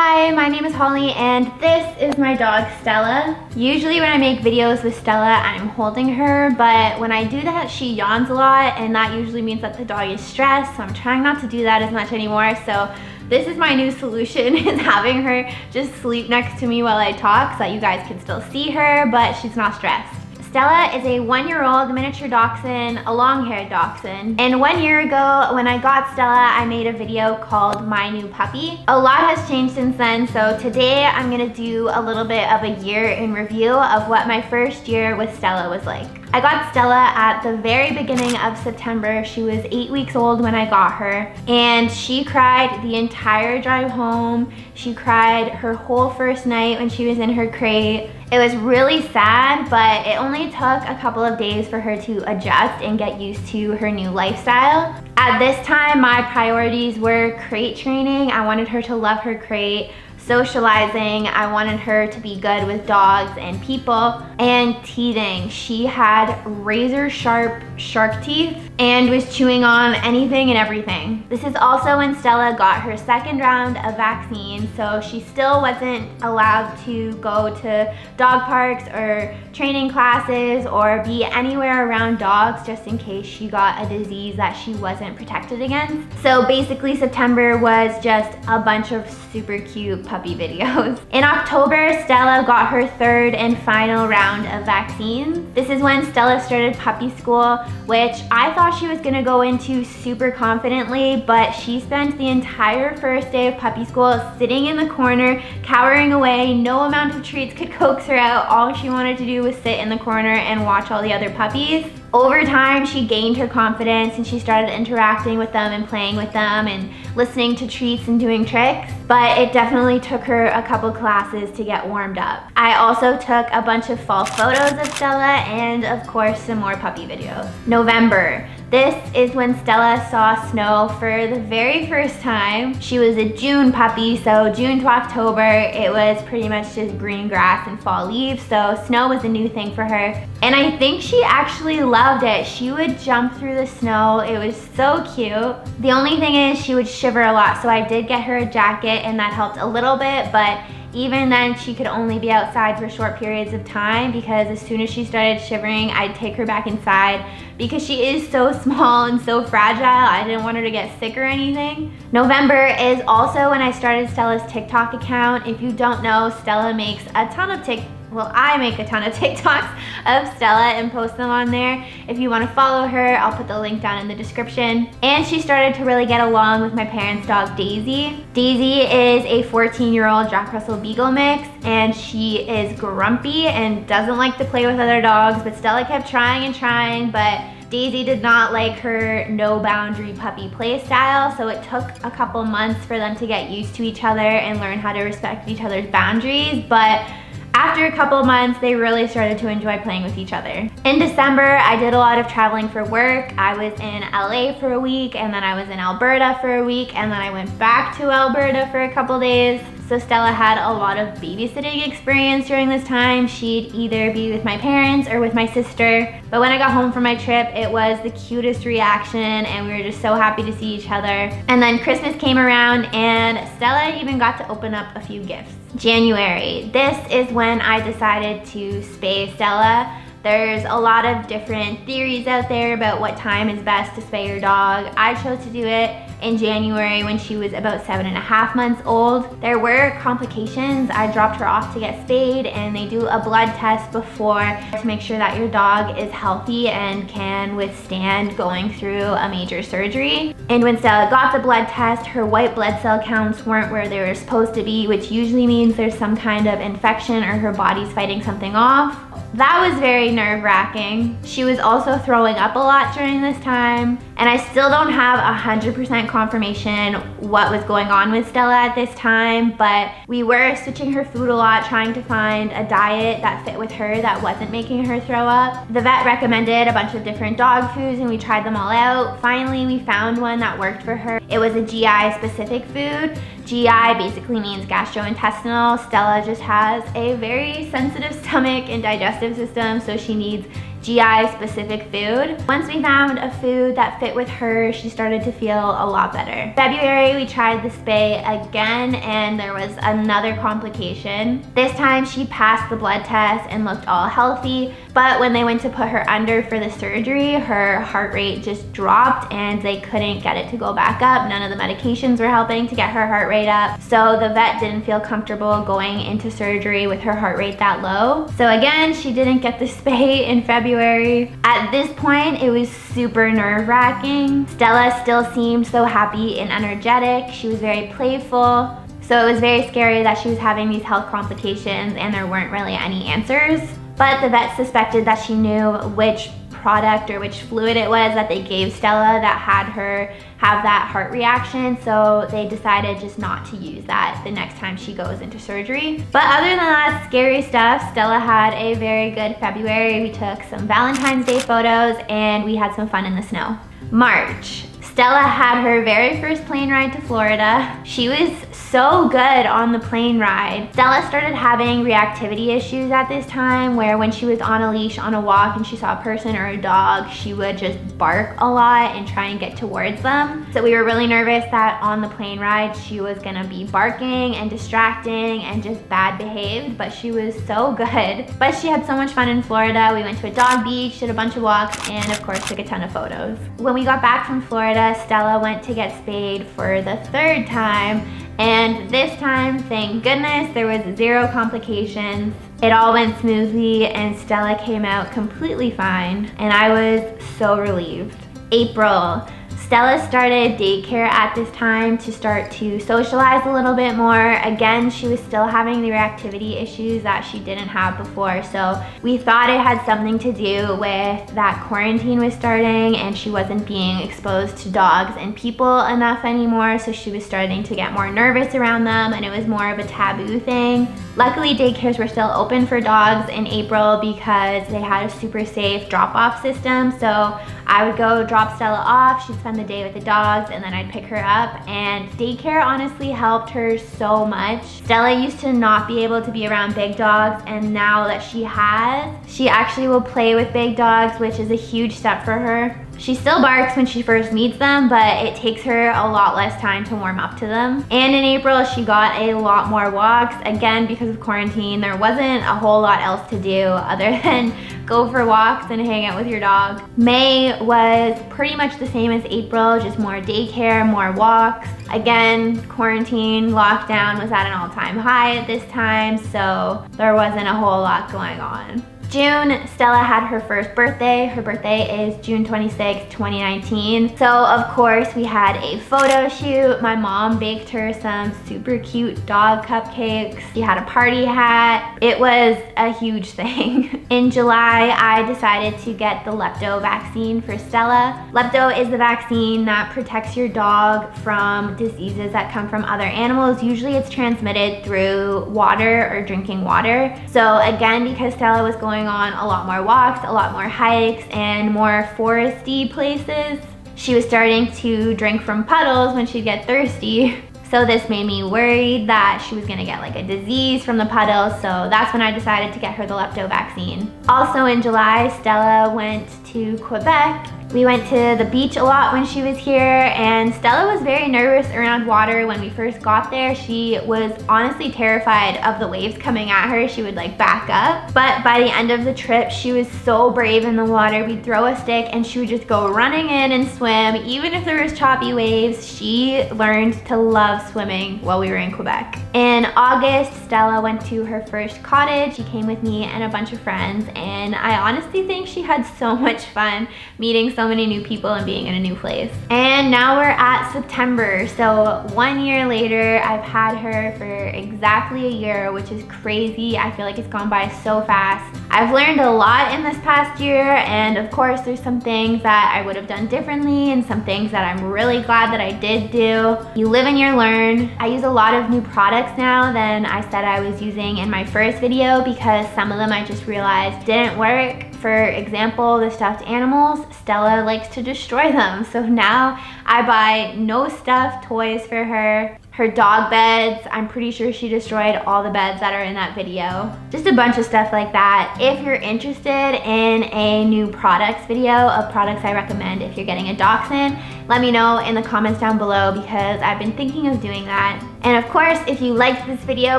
Hi, my name is Holly and this is my dog Stella. Usually when I make videos with Stella, I'm holding her, but when I do that, she yawns a lot and that usually means that the dog is stressed, so I'm trying not to do that as much anymore. So this is my new solution, is having her just sleep next to me while I talk so that you guys can still see her, but she's not stressed. Stella is a 1-year-old miniature dachshund, a long-haired dachshund. And 1 year ago, when I got Stella, I made a video called My New Puppy. A lot has changed since then, so today I'm gonna do a little bit of a year in review of what my first year with Stella was like. I got Stella at the very beginning of September. She was 8 weeks old when I got her, and she cried the entire drive home. She cried her whole first night when she was in her crate. It was really sad, but it only took a couple of days for her to adjust and get used to her new lifestyle. At this time, my priorities were crate training. I wanted her to love her crate. Socializing, I wanted her to be good with dogs and people, and teething. She had razor sharp shark teeth and was chewing on anything and everything. This is also when Stella got her second round of vaccines, so she still wasn't allowed to go to dog parks or training classes or be anywhere around dogs just in case she got a disease that she wasn't protected against. So basically September was just a bunch of super cute puppy videos. In October, Stella got her third and final round of vaccines. This is when Stella started puppy school, which I thought she was gonna go into super confidently, but she spent the entire first day of puppy school sitting in the corner, cowering away. No amount of treats could coax her out. All she wanted to do was sit in the corner and watch all the other puppies. Over time, she gained her confidence and she started interacting with them and playing with them and listening to treats and doing tricks, but it definitely took her a couple classes to get warmed up. I also took a bunch of fall photos of Stella and of course some more puppy videos. November. This is when Stella saw snow for the very first time. She was a June puppy, so June to October, it was pretty much just green grass and fall leaves, so snow was a new thing for her. And I think she actually loved it. She would jump through the snow. It was so cute. The only thing is she would shiver a lot, so I did get her a jacket and that helped a little bit, but even then she could only be outside for short periods of time because as soon as she started shivering, I'd take her back inside because she is so small and so fragile. I didn't want her to get sick or anything. November is also when I started Stella's TikTok account. If you don't know, Stella makes a ton of I make a ton of TikToks of Stella and post them on there. If you want to follow her, I'll put the link down in the description. And she started to really get along with my parents' dog, Daisy. Daisy is a 14-year-old Jack Russell Beagle mix, and she is grumpy and doesn't like to play with other dogs, but Stella kept trying and trying, but Daisy did not like her no boundary puppy play style, so it took a couple months for them to get used to each other and learn how to respect each other's boundaries, but after a couple of months, they really started to enjoy playing with each other. In December, I did a lot of traveling for work. I was in LA for a week, and then I was in Alberta for a week, and then I went back to Alberta for a couple days. So Stella had a lot of babysitting experience during this time. She'd either be with my parents or with my sister. But when I got home from my trip, it was the cutest reaction and we were just so happy to see each other. And then Christmas came around and Stella even got to open up a few gifts. January. This is when I decided to spay Stella. There's a lot of different theories out there about what time is best to spay your dog. I chose to do it in January when she was about 7.5 months old. There were complications. I dropped her off to get spayed and they do a blood test before to make sure that your dog is healthy and can withstand going through a major surgery. And when Stella got the blood test, her white blood cell counts weren't where they were supposed to be, which usually means there's some kind of infection or her body's fighting something off. That was very nerve-wracking. She was also throwing up a lot during this time, and I still don't have 100% confirmation what was going on with Stella at this time, but we were switching her food a lot, trying to find a diet that fit with her that wasn't making her throw up. The vet recommended a bunch of different dog foods and we tried them all out. Finally, we found one that worked for her. It was a GI-specific food. GI basically means gastrointestinal. Stella just has a very sensitive stomach and digestive system, so she needs GI specific food. Once we found a food that fit with her, she started to feel a lot better. February, we tried the Spay again, and there was another complication. This time she passed the blood test and looked all healthy, but when they went to put her under for the surgery, her heart rate just dropped and they couldn't get it to go back up. None of the medications were helping to get her heart rate up, so the vet didn't feel comfortable going into surgery with her heart rate that low. So again, she didn't get the Spay in February. At this point, it was super nerve-wracking. Stella still seemed so happy and energetic. She was very playful. So it was very scary that she was having these health complications and there weren't really any answers. But the vet suspected that she knew which product or which fluid it was that they gave Stella that had her have that heart reaction, so they decided just not to use that the next time she goes into surgery. But other than that scary stuff, Stella had a very good February. We took some Valentine's Day photos and we had some fun in the snow. March. Stella had her very first plane ride to Florida. She was so good on the plane ride. Stella started having reactivity issues at this time, where when she was on a leash on a walk and she saw a person or a dog, she would just bark a lot and try and get towards them. So we were really nervous that on the plane ride she was gonna be barking and distracting and just bad behaved, but she was so good. But she had so much fun in Florida. We went to a dog beach, did a bunch of walks, and of course took a ton of photos. When we got back from Florida, Stella went to get spayed for the third time, and this time, thank goodness, there was 0 complications. It all went smoothly and Stella came out completely fine, and I was so relieved. April. Stella started daycare at this time to start to socialize a little bit more. Again, she was still having the reactivity issues that she didn't have before, so we thought it had something to do with that quarantine was starting and she wasn't being exposed to dogs and people enough anymore, so she was starting to get more nervous around them and it was more of a taboo thing. Luckily, daycares were still open for dogs in April because they had a super safe drop-off system, so I would go drop Stella off, she'd spend the day with the dogs, and then I'd pick her up, and daycare honestly helped her so much. Stella used to not be able to be around big dogs, and now that she has, she actually will play with big dogs, which is a huge step for her. She still barks when she first meets them, but it takes her a lot less time to warm up to them. And in April, she got a lot more walks. Again, because of quarantine, there wasn't a whole lot else to do other than go for walks and hang out with your dog. May was pretty much the same as April, just more daycare, more walks. Again, quarantine, lockdown was at an all-time high at this time, so there wasn't a whole lot going on. June, Stella had her first birthday. Her birthday is June 26, 2019. So of course we had a photo shoot. My mom baked her some super cute dog cupcakes. She had a party hat. It was a huge thing. In July, I decided to get the lepto vaccine for Stella. Lepto is the vaccine that protects your dog from diseases that come from other animals. Usually it's transmitted through water or drinking water. So again, because Stella was going on a lot more walks, a lot more hikes, and more foresty places, she was starting to drink from puddles when she'd get thirsty. So this made me worried that she was gonna get like a disease from the puddles, so that's when I decided to get her the lepto vaccine. Also in July, Stella went to Quebec. We went to the beach a lot when she was here, and Stella was very nervous around water when we first got there. She was honestly terrified of the waves coming at her. She would like back up. But by the end of the trip, she was so brave in the water. We'd throw a stick and she would just go running in and swim. Even if there was choppy waves, she learned to love swimming while we were in Quebec. In August, Stella went to her first cottage. She came with me and a bunch of friends, and I honestly think she had so much fun meeting so many new people and being in a new place. And now we're at September, so 1 year later, I've had her for exactly a year, which is crazy. I feel like it's gone by so fast. I've learned a lot in this past year, and of course there's some things that I would have done differently and some things that I'm really glad that I did do. You live and you learn. I use a lot of new products now than I said I was using in my first video because some of them I just realized didn't work. For example, the stuffed animals, Stella likes to destroy them. So now I buy no stuffed toys for her. her dog beds. I'm pretty sure she destroyed all the beds that are in that video. Just a bunch of stuff like that. If you're interested in a new products video of products I recommend if you're getting a dachshund, let me know in the comments down below because I've been thinking of doing that. And of course, if you liked this video,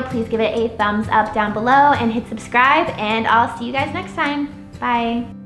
please give it a thumbs up down below and hit subscribe, and I'll see you guys next time. Bye.